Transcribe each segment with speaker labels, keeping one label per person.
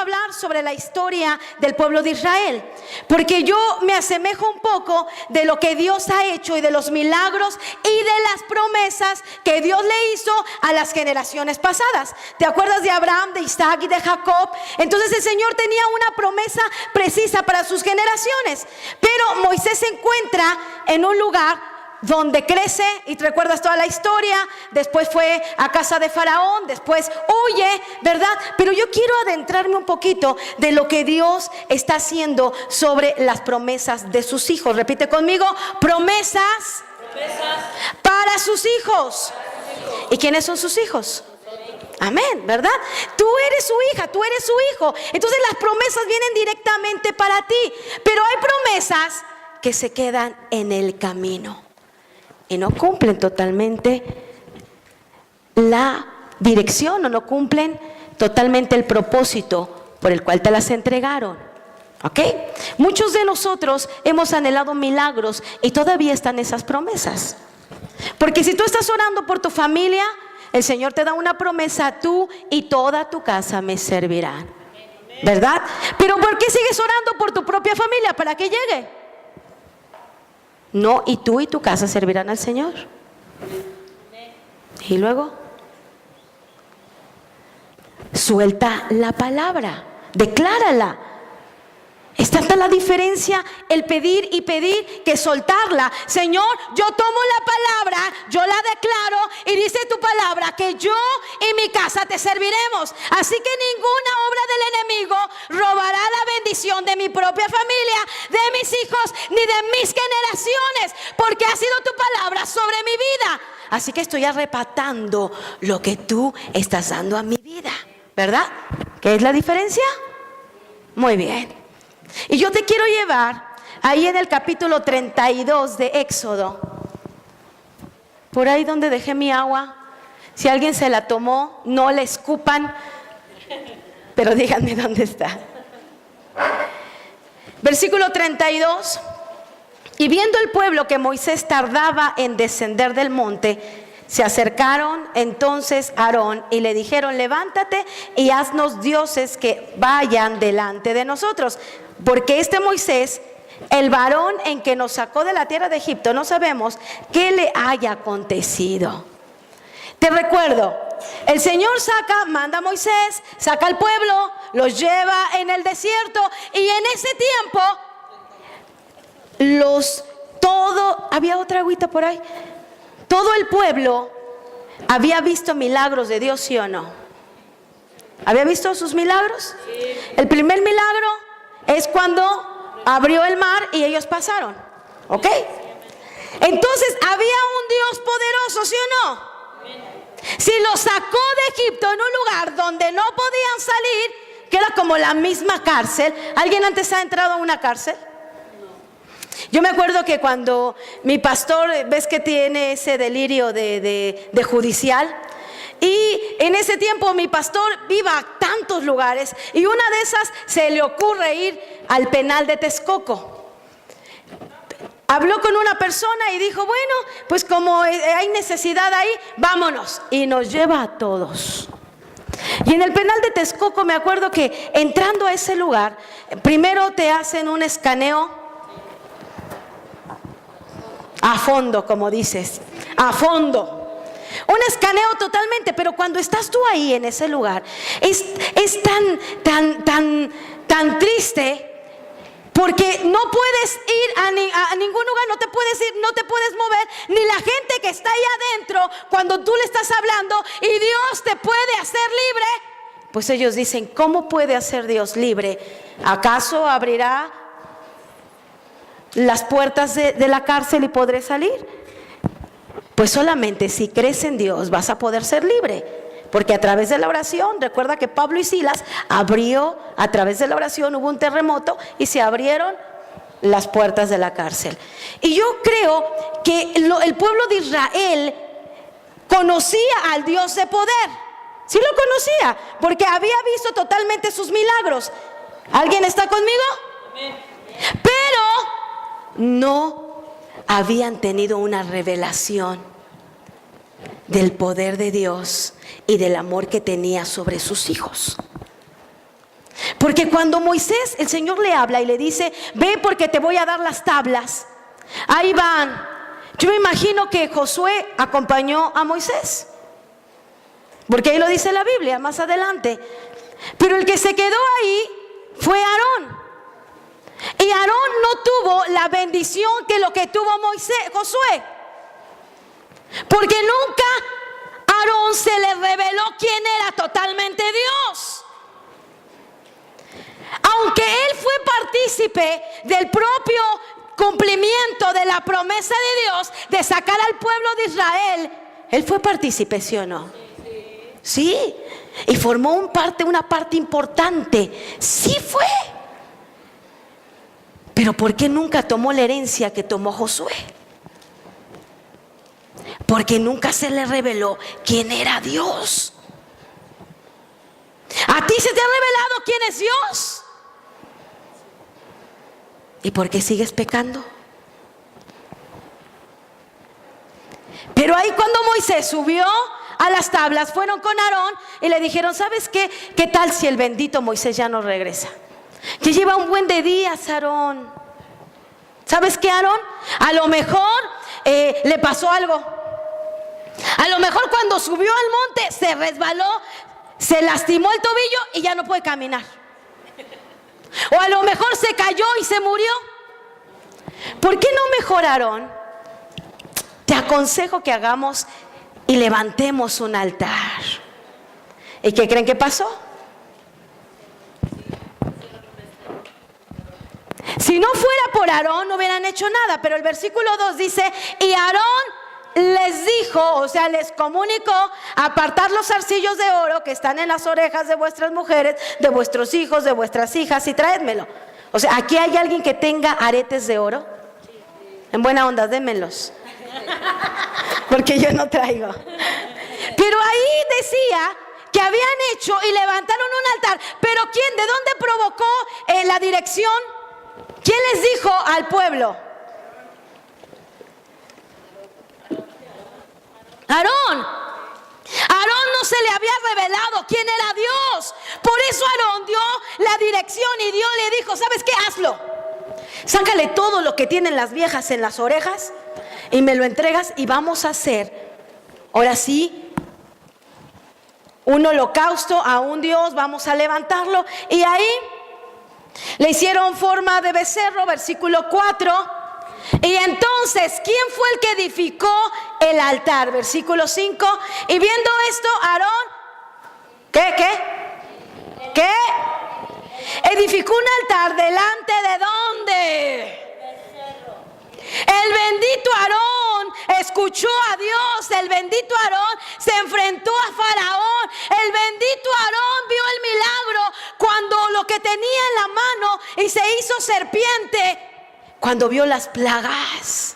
Speaker 1: a hablar sobre la historia del pueblo de Israel, porque yo me asemejo un poco de lo que Dios ha hecho y de los milagros y de las promesas que Dios le hizo a las generaciones pasadas. ¿Te acuerdas de Abraham, de Isaac y de Jacob? Entonces el Señor tenía una promesa precisa para sus generaciones, pero Moisés se encuentra en un lugar donde crece, y te recuerdas toda la historia. Después fue a casa de Faraón, después huye, ¿verdad? Pero yo quiero adentrarme un poquito de lo que Dios está haciendo sobre las promesas de sus hijos. Repite conmigo: promesas para sus hijos. ¿Y quiénes son sus hijos? Amén, ¿verdad? Tú eres su hija, tú eres su hijo. Entonces las promesas vienen directamente para ti, pero hay promesas que se quedan en el camino y no cumplen totalmente la dirección, o no cumplen totalmente el propósito por el cual te las entregaron. ¿Ok? Muchos de nosotros hemos anhelado milagros y todavía están esas promesas. Porque si tú estás orando por tu familia, el Señor te da una promesa: tú y toda tu casa me servirán, ¿verdad? Pero ¿por qué sigues orando por tu propia familia? ¿Para que llegue? No, y tú y tu casa servirán al Señor. Y luego suelta la palabra, declárala. Es tanta la diferencia el pedir y pedir que soltarla. Señor, yo tomo la palabra, yo la declaro, y dice tu palabra que yo y mi casa te serviremos. Así que ninguna obra del enemigo robará la bendición de mi propia familia, de mis hijos, ni de mis generaciones, porque ha sido tu palabra sobre mi vida. Así que estoy arrebatando lo que tú estás dando a mi vida, ¿verdad? ¿Qué es la diferencia? Muy bien. Y yo te quiero llevar ahí en el capítulo 32 de Éxodo, por ahí donde dejé mi agua. Si alguien se la tomó, no la escupan, pero díganme dónde está. Versículo 32. Y viendo el pueblo que Moisés tardaba en descender del monte, se acercaron entonces a Aarón y le dijeron: levántate y haznos dioses que vayan delante de nosotros, porque este Moisés, el varón en que nos sacó de la tierra de Egipto, no sabemos qué le haya acontecido. Te recuerdo, el Señor manda a Moisés, saca al pueblo, los lleva en el desierto, y en ese tiempo había otra agüita por ahí. Todo el pueblo había visto milagros de Dios, ¿sí o no? ¿Había visto sus milagros? Sí. El primer milagro es cuando abrió el mar y ellos pasaron, ¿ok? Entonces había un Dios poderoso, ¿sí o no? Si los sacó de Egipto en un lugar donde no podían salir, que era como la misma cárcel. ¿Alguien antes ha entrado a una cárcel? Yo me acuerdo que cuando mi pastor, ves que tiene ese delirio de judicial, y en ese tiempo mi pastor iba a tantos lugares, y una de esas se le ocurre ir al penal de Texcoco. Habló con una persona y dijo: bueno, pues como hay necesidad ahí, vámonos. Y nos lleva a todos. Y en el penal de Texcoco me acuerdo que entrando a ese lugar, primero te hacen un escaneo a fondo, como dices, a fondo. Un escaneo totalmente, pero cuando estás tú ahí en ese lugar, es tan triste, porque no puedes ir a ningún lugar, no te puedes ir, no te puedes mover, ni la gente que está ahí adentro, cuando tú le estás hablando y Dios te puede hacer libre, pues ellos dicen: ¿cómo puede hacer Dios libre? ¿Acaso abrirá las puertas de la cárcel y podré salir? Pues solamente si crees en Dios vas a poder ser libre, porque a través de la oración, recuerda que Pablo y Silas a través de la oración hubo un terremoto y se abrieron las puertas de la cárcel. Y yo creo que el pueblo de Israel conocía al Dios de poder. Sí lo conocía, porque había visto totalmente sus milagros. ¿Alguien está conmigo? Amén. Pero no habían tenido una revelación del poder de Dios y del amor que tenía sobre sus hijos. Porque cuando Moisés, el Señor le habla y le dice, ve porque te voy a dar las tablas, ahí van. Yo me imagino que Josué acompañó a Moisés, porque ahí lo dice la Biblia más adelante. Pero el que se quedó ahí fue Aarón. Y Aarón no tuvo la bendición que lo que tuvo Josué. Porque nunca a Aarón se le reveló quién era totalmente Dios. Aunque él fue partícipe del propio cumplimiento de la promesa de Dios de sacar al pueblo de Israel, él fue partícipe, ¿sí o no? Sí, y formó una parte importante. Sí fue. Pero ¿por qué nunca tomó la herencia que tomó Josué? Porque nunca se le reveló quién era Dios. ¿A ti se te ha revelado quién es Dios? ¿Y por qué sigues pecando? Pero ahí cuando Moisés subió a las tablas, fueron con Aarón y le dijeron, ¿sabes qué? ¿Qué tal si el bendito Moisés ya no regresa? Que lleva un buen de días, Aarón. ¿Sabes qué, Aarón? A lo mejor le pasó algo. A lo mejor cuando subió al monte se resbaló, se lastimó el tobillo y ya no puede caminar. O a lo mejor se cayó y se murió. ¿Por qué no mejor, Aarón? Te aconsejo que hagamos y levantemos un altar. ¿Y qué creen que pasó? Si no fuera por Aarón no hubieran hecho nada. Pero el versículo 2 dice, y Aarón les dijo, o sea, les comunicó, apartar los zarcillos de oro que están en las orejas de vuestras mujeres, de vuestros hijos, de vuestras hijas, y traédmelo. O sea, ¿aquí hay alguien que tenga aretes de oro? En buena onda, démelos. Porque yo no traigo. Pero ahí decía que habían hecho y levantaron un altar. ¿Pero quién? ¿De dónde provocó la dirección? ¿Quién les dijo al pueblo? Aarón. Aarón no se le había revelado quién era Dios. Por eso Aarón dio la dirección y Dios le dijo, ¿sabes qué? Hazlo. Sácale todo lo que tienen las viejas en las orejas y me lo entregas y vamos a hacer, ahora sí, un holocausto a un Dios, vamos a levantarlo. Y ahí le hicieron forma de becerro, versículo 4. Y entonces, ¿quién fue el que edificó el altar? Versículo 5. Y viendo esto, Aarón, ¿qué? Edificó un altar delante de ¿dónde? El bendito Aarón escuchó a Dios. El bendito Aarón se enfrentó a Faraón. El bendito Aarón vio el milagro cuando lo que tenía en la mano y se hizo serpiente. Cuando vio las plagas,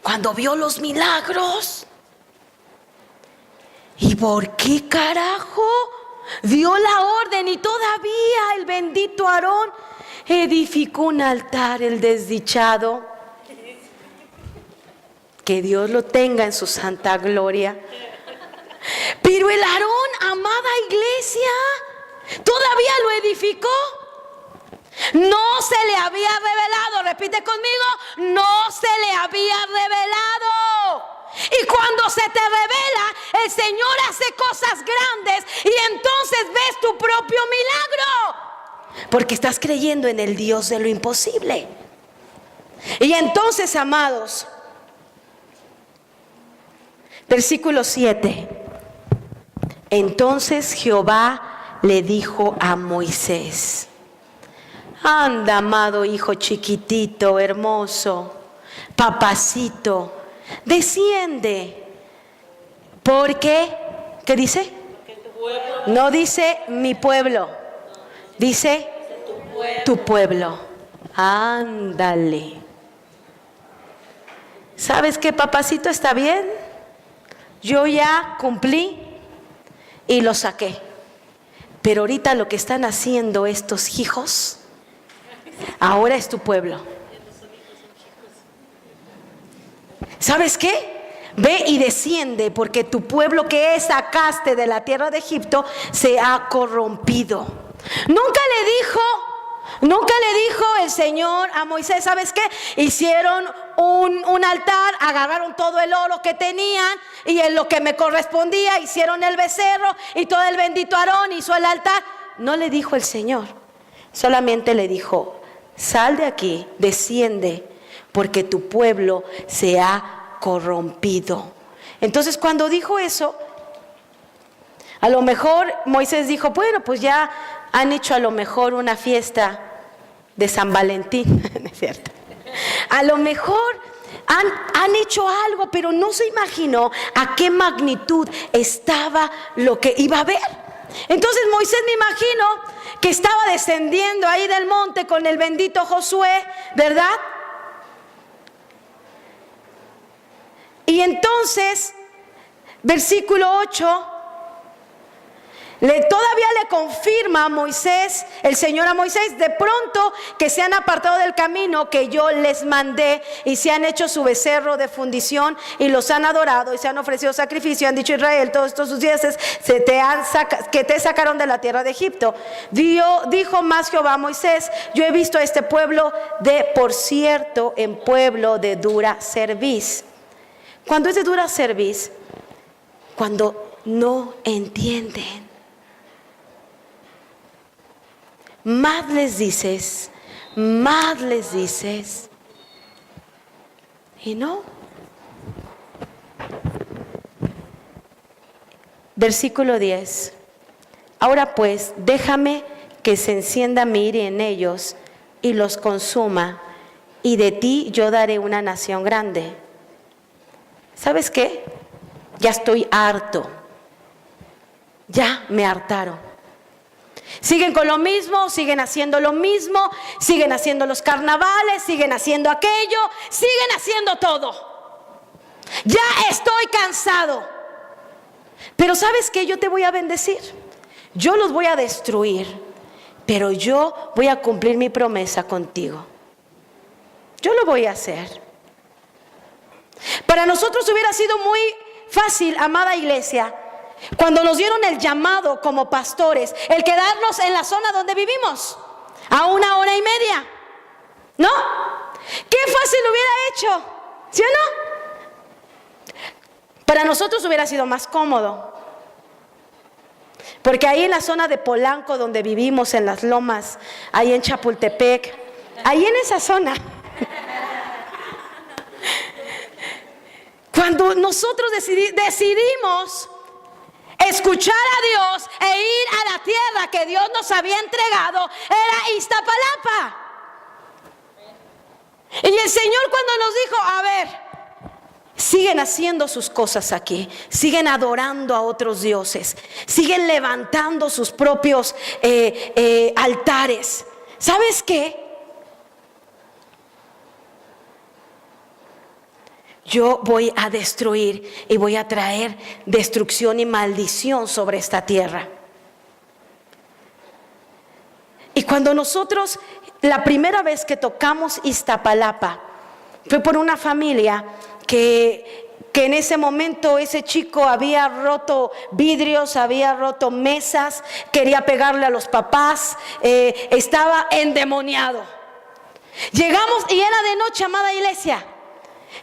Speaker 1: cuando vio los milagros. ¿Y por qué carajo dio la orden? Y todavía el bendito Aarón edificó un altar, el desdichado. Que Dios lo tenga en su santa gloria. Pero el Aarón, amada iglesia, todavía lo edificó. No se le había revelado, repite conmigo, no se le había revelado. Y cuando se te revela, el Señor hace cosas grandes y entonces ves tu propio milagro. Porque estás creyendo en el Dios de lo imposible. Y entonces, amados, versículo 7. Entonces Jehová le dijo a Moisés: anda, amado hijo chiquitito, hermoso, papacito, desciende. Porque, ¿qué dice? No dice mi pueblo, dice tu pueblo. Ándale. ¿Sabes qué, papacito? Está bien. Yo ya cumplí y lo saqué. Pero ahorita lo que están haciendo estos hijos, ahora es tu pueblo. ¿Sabes qué? Ve y desciende, porque tu pueblo que sacaste de la tierra de Egipto se ha corrompido. Nunca le dijo el Señor a Moisés, ¿sabes qué? Hicieron un altar, agarraron todo el oro que tenían y en lo que me correspondía hicieron el becerro y todo el bendito Aarón hizo el altar. No le dijo el Señor, solamente le dijo, sal de aquí, desciende, porque tu pueblo se ha corrompido. Entonces cuando dijo eso, a lo mejor Moisés dijo, bueno, pues ya han hecho a lo mejor una fiesta de San Valentín, ¿no es cierto? A lo mejor han hecho algo, pero no se imaginó a qué magnitud estaba lo que iba a haber. Entonces Moisés, me imagino que estaba descendiendo ahí del monte con el bendito Josué, ¿verdad? Y entonces, versículo 8, todavía le confirma a Moisés, el Señor a Moisés, de pronto que se han apartado del camino que yo les mandé y se han hecho su becerro de fundición y los han adorado y se han ofrecido sacrificio, han dicho Israel, todos estos sus dioses que te sacaron de la tierra de Egipto. Dijo más Jehová a Moisés, yo he visto a este pueblo por cierto en pueblo de dura cerviz. Cuando es de dura cerviz, cuando no entienden. Más les dices y no. Versículo 10. Ahora pues, déjame que se encienda mi ira en ellos y los consuma, y de ti yo daré una nación grande. ¿Sabes qué? Ya estoy harto. Ya me hartaron. Siguen con lo mismo, siguen haciendo lo mismo, siguen haciendo los carnavales, siguen haciendo aquello, siguen haciendo todo. Ya estoy cansado. Pero ¿sabes qué? Yo te voy a bendecir. Yo los voy a destruir, pero yo voy a cumplir mi promesa contigo. Yo lo voy a hacer. Para nosotros hubiera sido muy fácil, amada iglesia, cuando nos dieron el llamado como pastores, el quedarnos en la zona donde vivimos, a 1 hora y media, ¿no? Qué fácil hubiera hecho, ¿sí o no? Para nosotros hubiera sido más cómodo, porque ahí en la zona de Polanco, donde vivimos, en las lomas, ahí en Chapultepec, ahí en esa zona, cuando nosotros decidimos escuchar a Dios e ir a la tierra que Dios nos había entregado, era Iztapalapa. Y el Señor, cuando nos dijo, a ver, siguen haciendo sus cosas aquí, siguen adorando a otros dioses, siguen levantando sus propios altares. ¿Sabes qué? Yo voy a destruir y voy a traer destrucción y maldición sobre esta tierra. Y cuando nosotros, la primera vez que tocamos Iztapalapa, fue por una familia que en ese momento ese chico había roto vidrios, había roto mesas, quería pegarle a los papás, estaba endemoniado. Llegamos y era de noche, amada iglesia.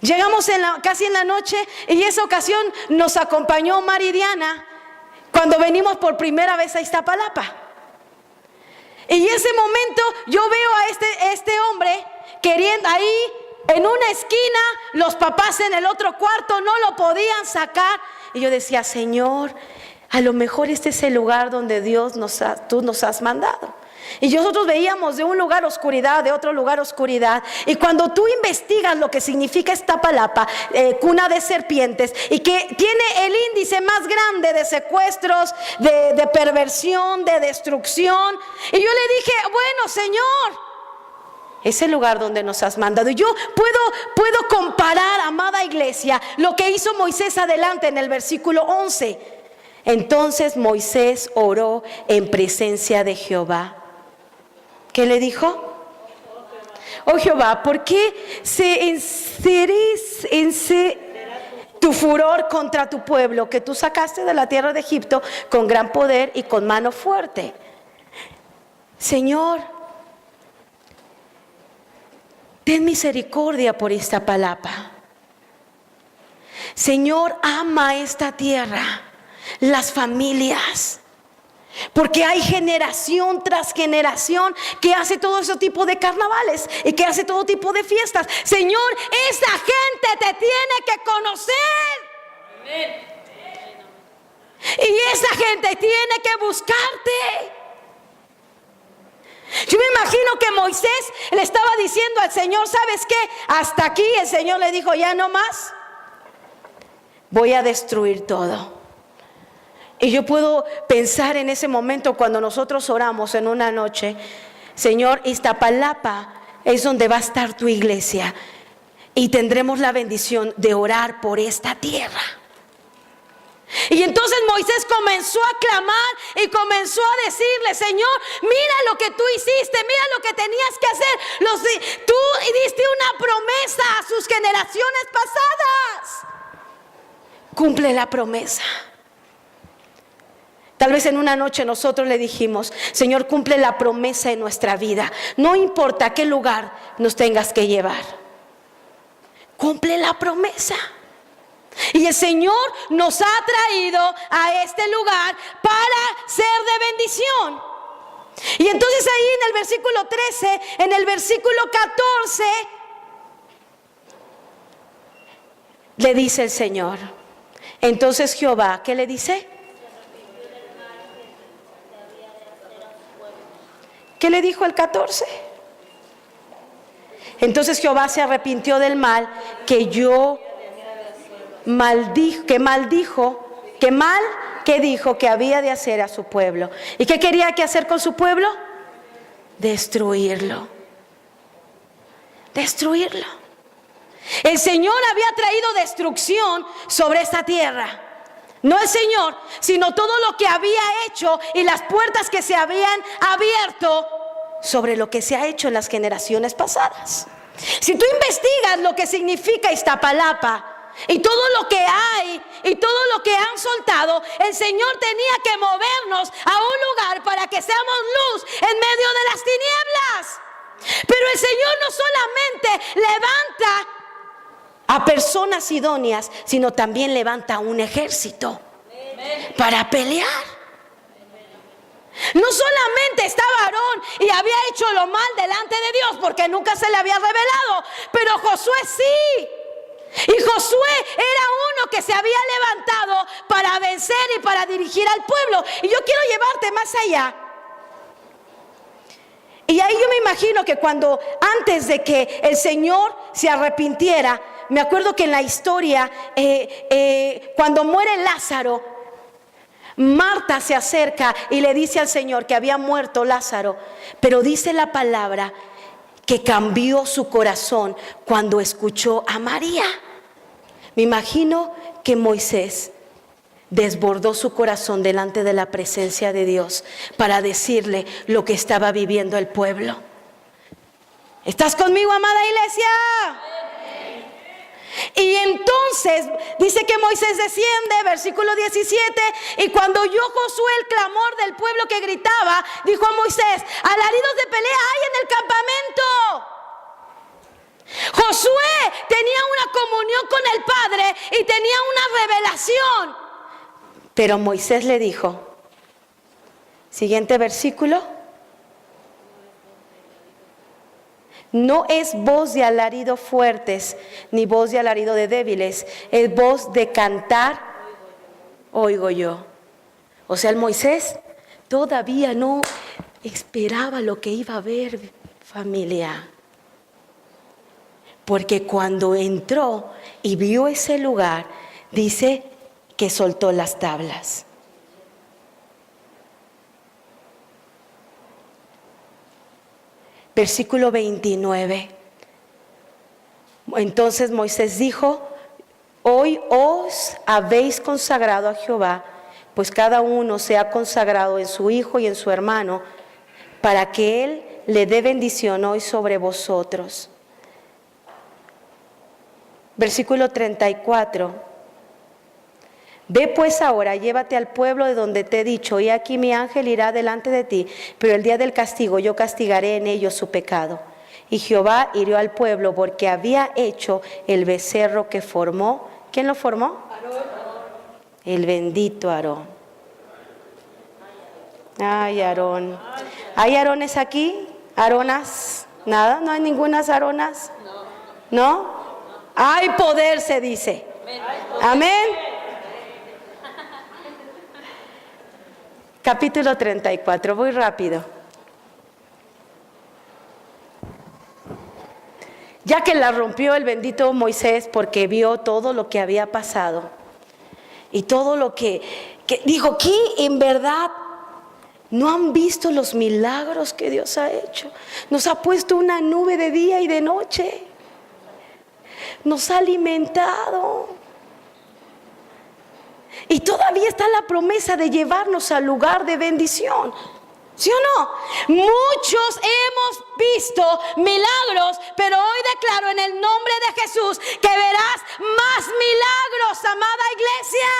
Speaker 1: Llegamos casi en la noche, y esa ocasión nos acompañó Maridiana cuando venimos por primera vez a Iztapalapa. Y en ese momento yo veo a este hombre queriendo ahí en una esquina, los papás en el otro cuarto no lo podían sacar. Y yo decía, Señor, a lo mejor este es el lugar donde tú nos has mandado. Y nosotros veíamos de un lugar oscuridad, de otro lugar oscuridad. Y cuando tú investigas lo que significa Iztapalapa, cuna de serpientes, y que tiene el índice más grande de secuestros, de perversión, de destrucción, y yo le dije, bueno, Señor, es el lugar donde nos has mandado. Y yo puedo comparar, amada iglesia, lo que hizo Moisés adelante en el versículo 11. Entonces Moisés oró en presencia de Jehová. ¿Qué le dijo? Oh Jehová, ¿por qué se encerece tu furor contra tu pueblo, que tú sacaste de la tierra de Egipto con gran poder y con mano fuerte? Señor, ten misericordia por Iztapalapa. Señor, ama esta tierra, las familias, porque hay generación tras generación que hace todo ese tipo de carnavales y que hace todo tipo de fiestas. Señor, esa gente te tiene que conocer. Y esa gente tiene que buscarte. Yo me imagino que Moisés le estaba diciendo al Señor, ¿sabes qué? Hasta aquí. El Señor le dijo, ya no más, voy a destruir todo. Y yo puedo pensar en ese momento cuando nosotros oramos en una noche, Señor, Iztapalapa es donde va a estar tu iglesia y tendremos la bendición de orar por esta tierra. Y entonces Moisés comenzó a clamar y comenzó a decirle, Señor, mira lo que tú hiciste, mira lo que tenías que hacer. Tú diste una promesa a sus generaciones pasadas. Cumple la promesa. Tal vez en una noche nosotros le dijimos, Señor, cumple la promesa en nuestra vida. No importa a qué lugar nos tengas que llevar. Cumple la promesa. Y el Señor nos ha traído a este lugar para ser de bendición. Y entonces ahí en el versículo 13, en el versículo 14, le dice el Señor. Entonces Jehová, ¿qué le dice? ¿Qué le dijo el 14? Entonces Jehová se arrepintió del mal que dijo que había de hacer a su pueblo. ¿Y qué quería que hacer con su pueblo? Destruirlo. Destruirlo. El Señor había traído destrucción sobre esta tierra. No el Señor, sino todo lo que había hecho y las puertas que se habían abierto sobre lo que se ha hecho en las generaciones pasadas. Si tú investigas lo que significa Iztapalapa y todo lo que hay y todo lo que han soltado, el Señor tenía que movernos a un lugar para que seamos luz en medio de las tinieblas. Pero el Señor no solamente levanta a personas idóneas, sino también levanta un ejército para pelear. No solamente estaba Aarón y había hecho lo mal delante de Dios porque nunca se le había revelado, pero Josué sí. Y Josué era uno que se había levantado para vencer y para dirigir al pueblo. Y yo quiero llevarte más allá. Y ahí yo me imagino que antes de que el Señor se arrepintiera, me acuerdo que en la historia, cuando muere Lázaro, Marta se acerca y le dice al Señor que había muerto Lázaro, pero dice la palabra que cambió su corazón cuando escuchó a María. Me imagino que Moisés desbordó su corazón delante de la presencia de Dios para decirle lo que estaba viviendo el pueblo. ¿Estás conmigo, amada iglesia? Y entonces dice que Moisés desciende, versículo 17, y cuando oyó Josué el clamor del pueblo que gritaba, dijo a Moisés, alaridos de pelea hay en el campamento. Josué tenía una comunión con el Padre y tenía una revelación. Pero Moisés le dijo, siguiente versículo, no es voz de alarido fuertes, ni voz de alarido de débiles, es voz de cantar, oigo yo. O sea, el Moisés todavía no esperaba lo que iba a ver, familia. Porque cuando entró y vio ese lugar, dice que soltó las tablas. Versículo 29. Entonces Moisés dijo, hoy os habéis consagrado a Jehová, pues cada uno se ha consagrado en su hijo y en su hermano, para que él le dé bendición hoy sobre vosotros. Versículo 34. Ve pues ahora, llévate al pueblo de donde te he dicho, y aquí mi ángel irá delante de ti, pero el día del castigo yo castigaré en ellos su pecado. Y Jehová hirió al pueblo porque había hecho el becerro que formó. ¿Quién lo formó? Aarón. El bendito Aarón. Ay, Aarón. ¿Hay Aarones aquí? ¿Aaronas? ¿Nada? ¿No hay ninguna Aaronas? ¿No? Hay poder, se dice. Amén. Capítulo 34, voy rápido. Ya que la rompió el bendito Moisés porque vio todo lo que había pasado y todo lo que dijo, ¿qué en verdad no han visto los milagros que Dios ha hecho? Nos ha puesto una nube de día y de noche, nos ha alimentado. Y todavía está la promesa de llevarnos al lugar de bendición. ¿Sí o no? Muchos hemos visto milagros, pero hoy declaro en el nombre de Jesús que verás más milagros, amada iglesia.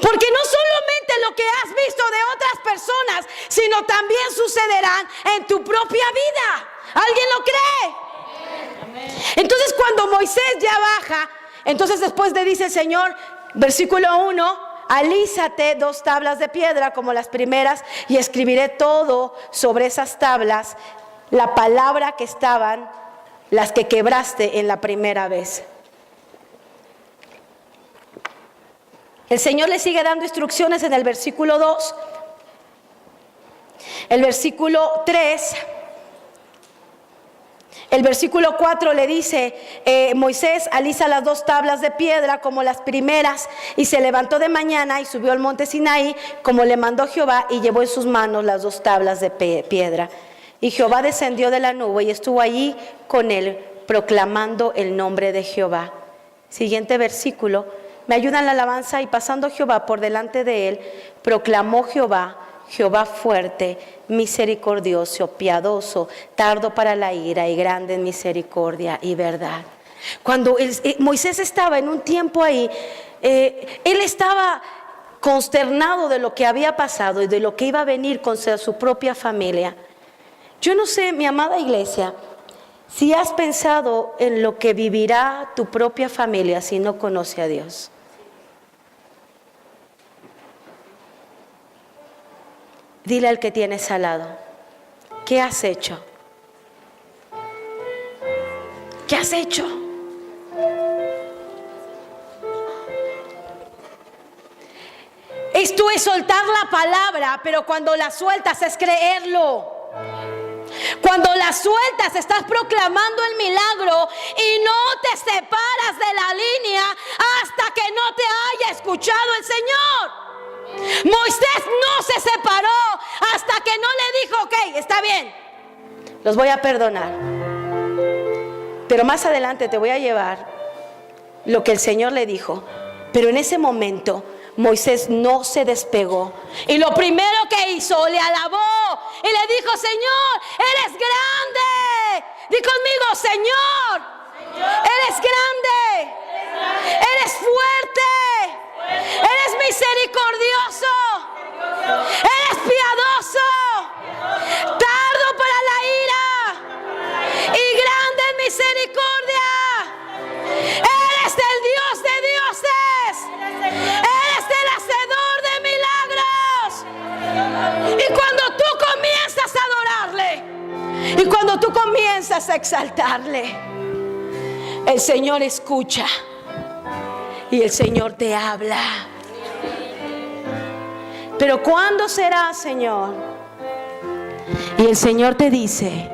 Speaker 1: Porque no solamente lo que has visto de otras personas, sino también sucederán en tu propia vida. ¿Alguien lo cree? Entonces cuando Moisés ya baja, entonces después le dice el Señor, versículo 1, alízate 2 tablas de piedra como las primeras y escribiré todo sobre esas tablas, la palabra que estaban, las que quebraste en la primera vez. El Señor le sigue dando instrucciones en el versículo 2. El versículo 3. El versículo 4 le dice, Moisés aliza las 2 tablas de piedra como las primeras, y se levantó de mañana y subió al monte Sinaí como le mandó Jehová, y llevó en sus manos las 2 tablas de piedra. Y Jehová descendió de la nube y estuvo allí con él, proclamando el nombre de Jehová. Siguiente versículo, me ayuda en la alabanza, y pasando Jehová por delante de él, proclamó Jehová fuerte, misericordioso, piadoso, tardo para la ira y grande en misericordia y verdad. Cuando Moisés estaba en un tiempo ahí, él estaba consternado de lo que había pasado y de lo que iba a venir con su propia familia. Yo no sé, mi amada iglesia, si has pensado en lo que vivirá tu propia familia si no conoce a Dios. Dile al que tienes al lado, ¿qué has hecho? ¿Qué has hecho? Esto es soltar la palabra, pero cuando la sueltas es creerlo. Cuando la sueltas estás proclamando el milagro y no te separas de la línea hasta que no te haya escuchado el Señor. Moisés no se separó hasta que no le dijo, ok, está bien, los voy a perdonar, pero más adelante te voy a llevar lo que el Señor le dijo. Pero en ese momento Moisés no se despegó, y lo primero que hizo, le alabó y le dijo, Señor, eres grande. Di conmigo, Señor, eres grande, eres fuerte, eres misericordioso, eres piadoso, tardo para la ira y grande en misericordia. Eres el Dios de dioses, eres el hacedor de milagros. Y cuando tú comienzas a adorarle, y cuando tú comienzas a exaltarle, el Señor escucha. Y el Señor te habla. Pero ¿cuándo será, Señor? Y el Señor te dice,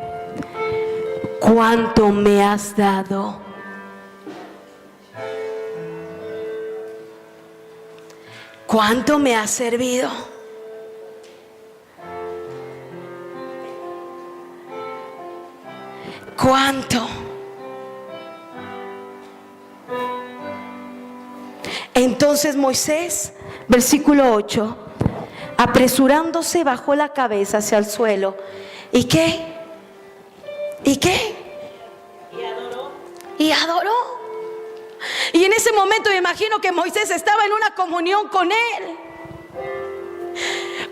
Speaker 1: ¿cuánto me has dado? ¿Cuánto me has servido? ¿Cuánto? Entonces Moisés, versículo 8, apresurándose bajó la cabeza hacia el suelo. ¿Y qué? ¿Y qué? Y adoró. Y en ese momento me imagino que Moisés estaba en una comunión con él.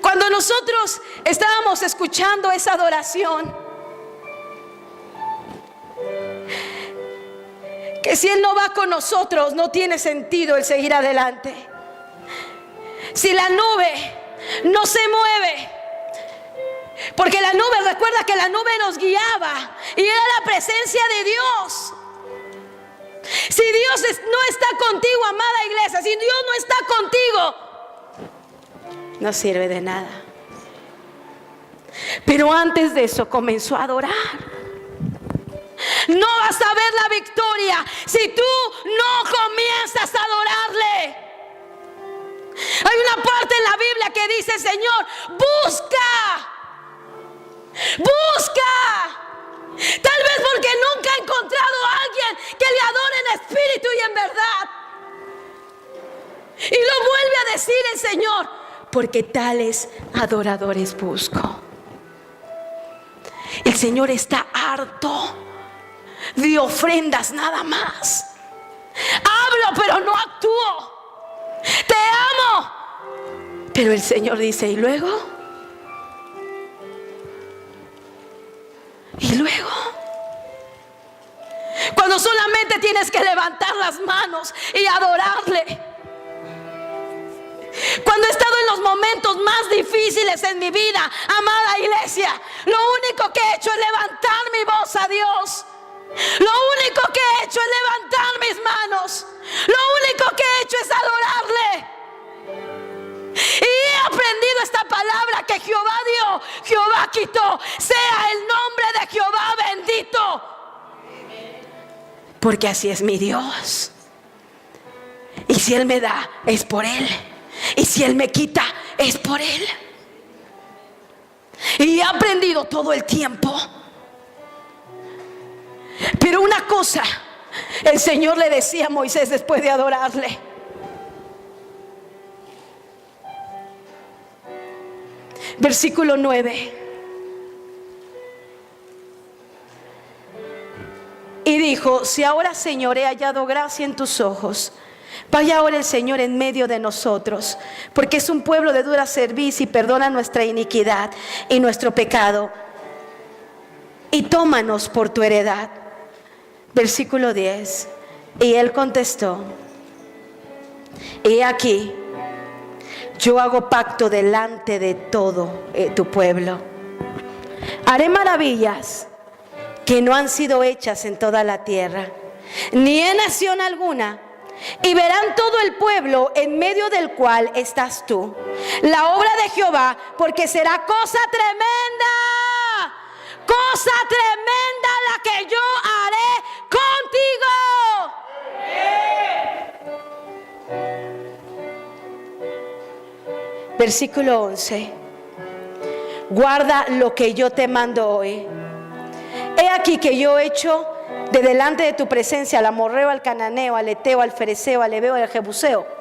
Speaker 1: Cuando nosotros estábamos escuchando esa adoración, que si Él no va con nosotros, no tiene sentido el seguir adelante. Si la nube no se mueve, porque la nube, recuerda que la nube nos guiaba y era la presencia de Dios. Si Dios no está contigo, amada iglesia, si Dios no está contigo, no sirve de nada. Pero antes de eso comenzó a adorar. No vas a ver la victoria si tú no comienzas a adorarle. Hay una parte en la Biblia que dice: Señor, busca. Tal vez porque nunca ha encontrado a alguien que le adore en espíritu y en verdad. Y lo vuelve a decir el Señor: porque tales adoradores busco. El Señor está harto de ofrendas nada más. Hablo pero no actúo. Te amo. Pero el Señor dice: ¿y luego? ¿Y luego? Cuando solamente tienes que levantar las manos y adorarle. Cuando he estado en los momentos más difíciles en mi vida, amada iglesia, lo único que he hecho es levantar mi voz a Dios. Lo único que he hecho es levantar mis manos. Lo único que he hecho es adorarle. Y he aprendido esta palabra que Jehová dio, Jehová quitó. Sea el nombre de Jehová bendito. Porque así es mi Dios. Y si Él me da, es por Él. Y si Él me quita, es por Él. Y he aprendido todo el tiempo. Pero una cosa el Señor le decía a Moisés después de adorarle: versículo 9. Y dijo: si ahora, Señor, he hallado gracia en tus ojos, vaya ahora el Señor en medio de nosotros, porque es un pueblo de dura cerviz, y perdona nuestra iniquidad y nuestro pecado, y tómanos por tu heredad. Versículo 10. Y él contestó: he aquí, yo hago pacto delante de todo tu pueblo. Haré maravillas que no han sido hechas en toda la tierra, ni en nación alguna. Y verán todo el pueblo en medio del cual estás tú, la obra de Jehová, porque será cosa tremenda la que yo haré contigo. Versículo 11. Guarda lo que yo te mando hoy. He aquí que yo he hecho de delante de tu presencia al amorreo, al cananeo, al eteo, al fereceo, al heveo y al jebuseo.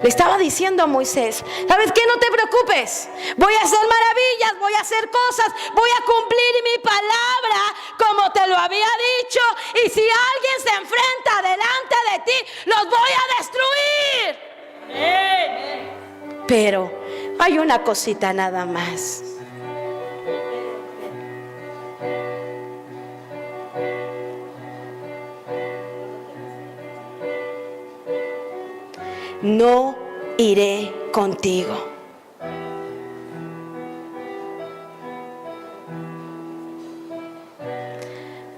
Speaker 1: Le estaba diciendo a Moisés: ¿sabes qué? No te preocupes, voy a hacer maravillas, voy a hacer cosas, voy a cumplir mi palabra como te lo había dicho. Y si alguien se enfrenta delante de ti, los voy a destruir. Pero hay una cosita nada más. No iré contigo.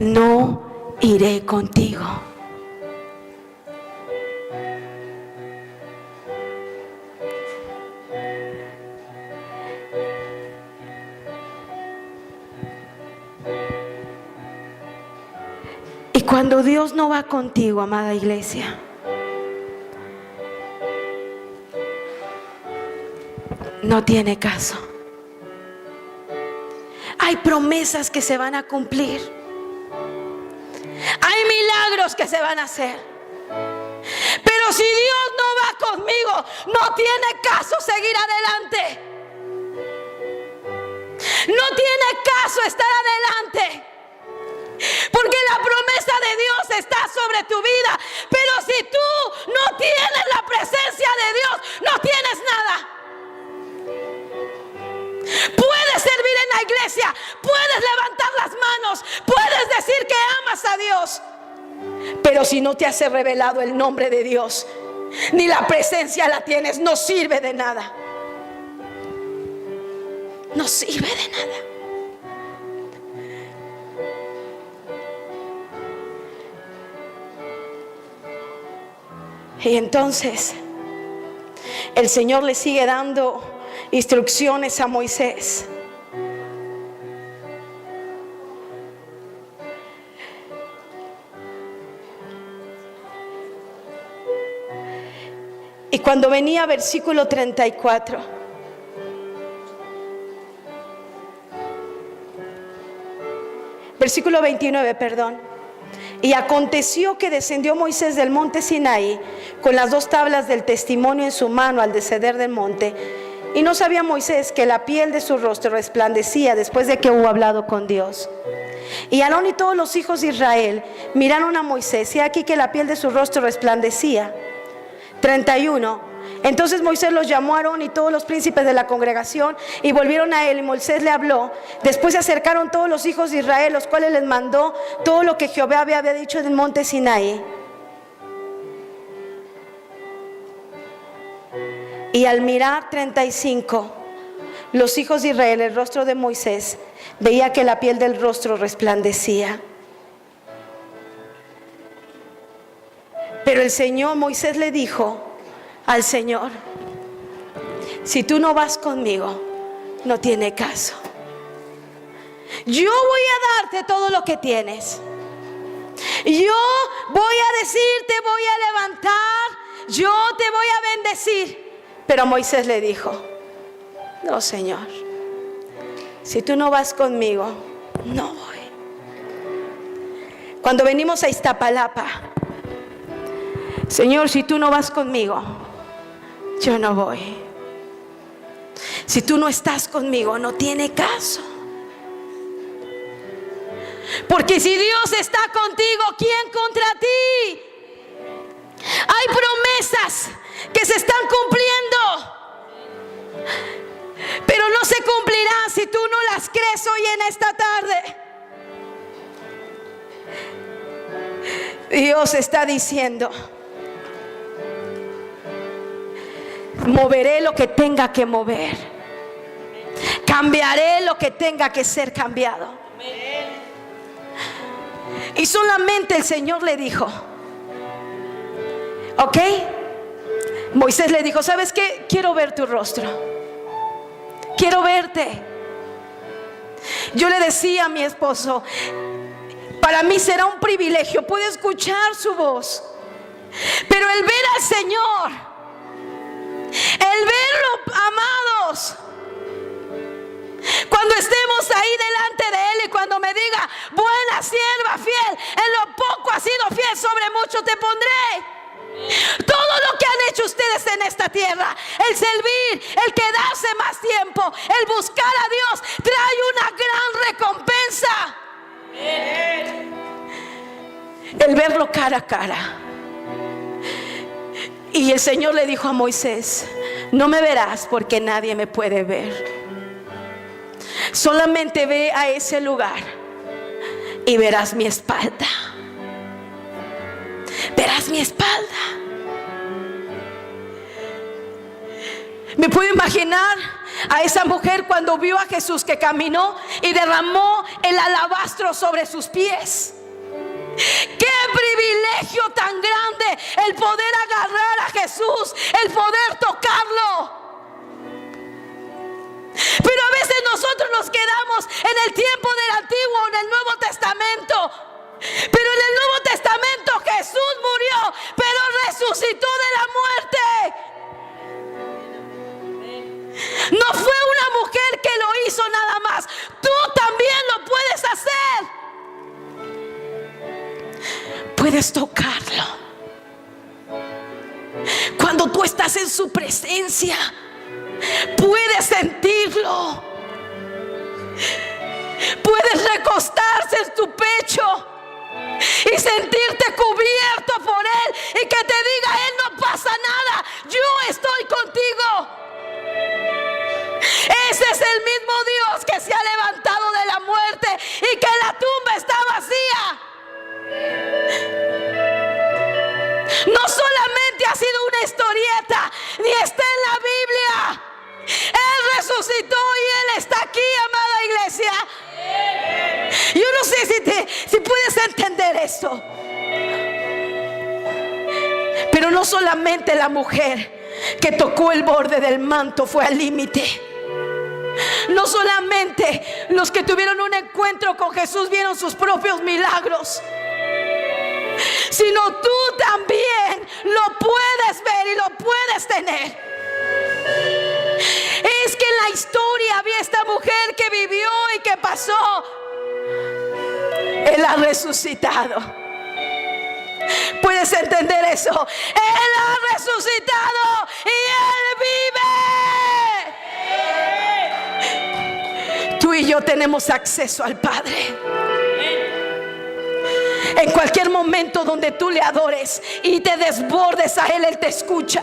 Speaker 1: No iré contigo. Y cuando Dios no va contigo, amada iglesia, no tiene caso. Hay promesas que se van a cumplir. Hay milagros que se van a hacer. Pero si Dios no va conmigo, no tiene caso seguir adelante. No tiene caso estar adelante. Porque la promesa promesa de Dios está sobre tu vida. Pero si tú no tienes la presencia de Dios, no tienes nada. Puedes servir en la iglesia, puedes levantar las manos, puedes decir que amas a Dios, pero si no te has revelado el nombre de Dios, ni la presencia la tienes, no sirve de nada. No sirve de nada. Y entonces el Señor le sigue dando instrucciones a Moisés. Y cuando venía versículo 34, versículo 29, perdón. Y aconteció que descendió Moisés del monte Sinaí con las 2 tablas del testimonio en su mano al descender del monte. Y no sabía Moisés que la piel de su rostro resplandecía después de que hubo hablado con Dios. Y Aarón y todos los hijos de Israel miraron a Moisés, y aquí que la piel de su rostro resplandecía. 31. Entonces Moisés los llamó a Aarón y todos los príncipes de la congregación, y volvieron a él, y Moisés le habló. Después se acercaron todos los hijos de Israel, los cuales les mandó todo lo que Jehová había dicho en el monte Sinaí. Y al mirar 35, los hijos de Israel, el rostro de Moisés, veía que la piel del rostro resplandecía. Pero el Señor, Moisés le dijo al Señor: si tú no vas conmigo, no tiene caso. Yo voy a darte todo lo que tienes. Yo voy a decirte, voy a levantar, yo te voy a bendecir. Pero Moisés le dijo: no, Señor, si tú no vas conmigo, no voy. Cuando venimos a Iztapalapa: Señor, si tú no vas conmigo, yo no voy. Si tú no estás conmigo, no tiene caso. Porque si Dios está contigo, ¿quién contra ti? Hay promesas que se están cumpliendo, pero no se cumplirán si tú no las crees hoy en esta tarde. Dios está diciendo: moveré lo que tenga que mover, cambiaré lo que tenga que ser cambiado. Y solamente el Señor le dijo: ok. Moisés le dijo: ¿sabes qué? Quiero ver tu rostro, quiero verte. Yo le decía a mi esposo: para mí será un privilegio, puedo escuchar su voz, pero el ver al Señor, el verlo, amados, cuando estemos ahí delante de Él y cuando me diga: buena sierva fiel, en lo poco has sido fiel, sobre mucho te pondré. Todo lo que han hecho ustedes en esta tierra, el servir, el quedarse más tiempo, el buscar a Dios, trae una gran recompensa. El verlo cara a cara. Y el Señor le dijo a Moisés: no me verás porque nadie me puede ver. Solamente ve a ese lugar y verás mi espalda. Verás mi espalda. Me puedo imaginar a esa mujer cuando vio a Jesús que caminó y derramó el alabastro sobre sus pies. Qué privilegio tan grande el poder agarrar a Jesús, el poder tocarlo. Pero a veces nosotros nos quedamos en el tiempo del Antiguo, en el Nuevo Testamento. Pero en el Nuevo Testamento Jesús murió, pero resucitó de la muerte. No fue una mujer que lo hizo nada más. Tú también lo puedes hacer. Puedes tocarlo. Cuando tú estás en su presencia, puedes sentirlo. Puedes recostarse en tu pecho y sentirte cubierto por Él y que te diga Él: no pasa nada, yo estoy contigo. Ese es el mismo Dios que se ha levantado de la muerte y que la tumba está vacía. No solamente ha sido una historieta, ni está en la Biblia. Él resucitó y Él está aquí, amada iglesia. Yo no sé si puedes entender esto. Pero no solamente la mujer que tocó el borde del manto fue al límite. No solamente los que tuvieron un encuentro con Jesús vieron sus propios milagros, sino tú también lo puedes ver y lo puedes tener. Es que en la historia había esta mujer que vivió y que pasó. Él ha resucitado. ¿Puedes entender eso? Él ha resucitado y Él vive. Tú y yo tenemos acceso al Padre. En cualquier momento donde tú le adores y te desbordes a Él, Él te escucha.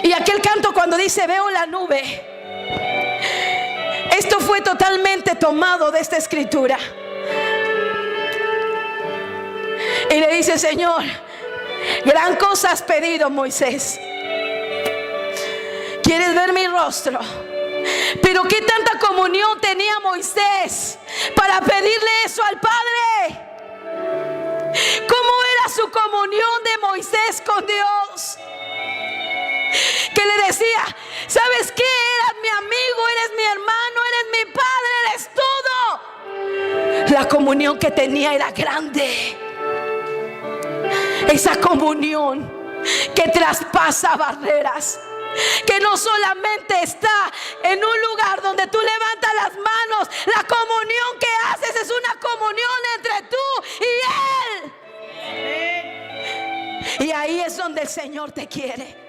Speaker 1: Y aquel canto cuando dice: veo la nube, esto fue totalmente tomado de esta escritura. Y le dice: Señor, gran cosa has pedido, Moisés. ¿Quieres ver mi rostro? Pero qué tanta comunión tenía Moisés para pedirle eso al Padre. ¿Cómo era su comunión de Moisés con Dios? Que le decía: ¿sabes qué? Eras mi amigo, eres mi hermano, eres mi padre, eres todo. La comunión que tenía era grande. Esa comunión que traspasa barreras, que no solamente está en un lugar donde tú levantas las manos. La comunión que haces es una comunión entre tú y Él. Y ahí es donde el Señor te quiere.